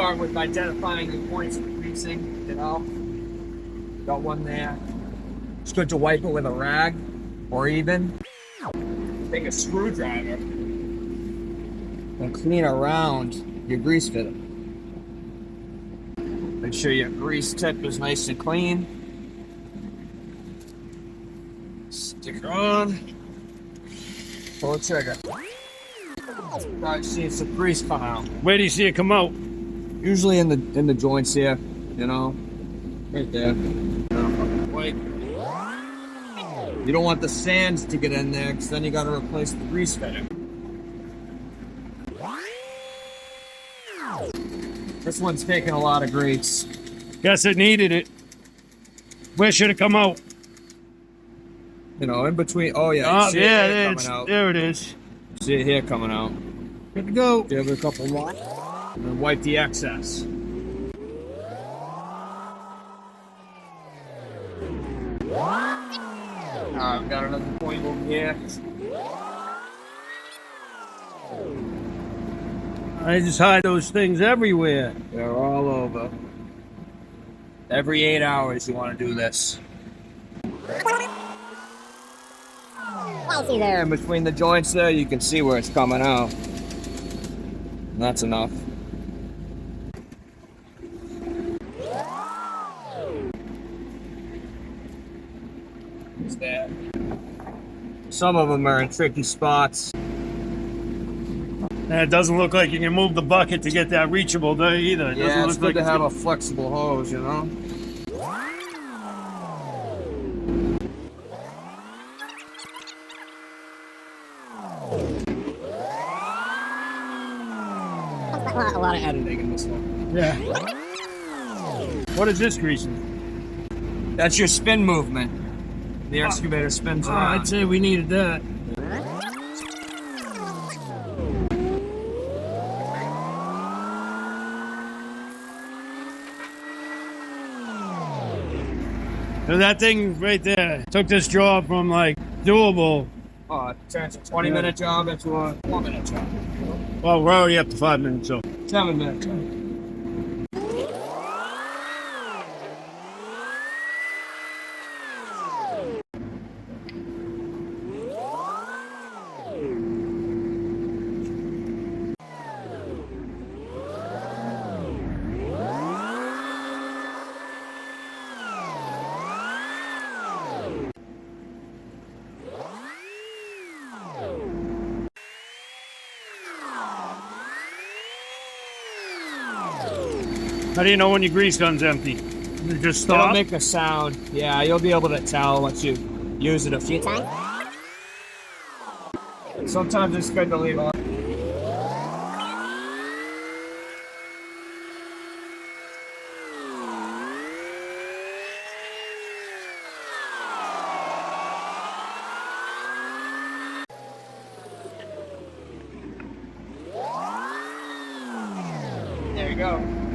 start with identifying the points for greasing, you know. Got one there. It's good to wipe it with a rag, or even take a screwdriver and clean around your grease fitter. Make sure your grease tip is nice and clean. Stick it on. Pull the trigger. Start seeing some grease come out. Where do you see it come out? Usually in the joints here, you know, right there. Wipe. You don't want the sands to get in there, because then you got to replace the grease fitter. This one's taking a lot of grease. Guess it needed it. Where should it come out? You know, in between. Oh yeah, Oh, see yeah, it here coming out. there it is. See it here coming out. Good to go. Give it a couple more. And then wipe the excess. I've got another point over here. I just hide those things everywhere. They're all over. Every 8 hours you want to do this. See there in between the joints there, you can see where it's coming out. And that's enough. What's that? Some of them are in tricky spots. And it doesn't look like you can move the bucket to get that reachable there either. It Yeah, doesn't it's look good like to have a flexible hose, you know? A lot of editing in this one. Yeah. What is this greasing? That's your spin movement. The excavator spins around. I'd say we needed that. So that thing right there took this job from like doable. Oh, it turns a 20-minute job into a 4-minute job. Well, we're already up to 5 minutes, so. 7-minute job. How do you know when your grease gun's empty? You just stop? It'll make a sound. Yeah, you'll be able to tell once you use it a few times. Sometimes it's good to leave on. There you go.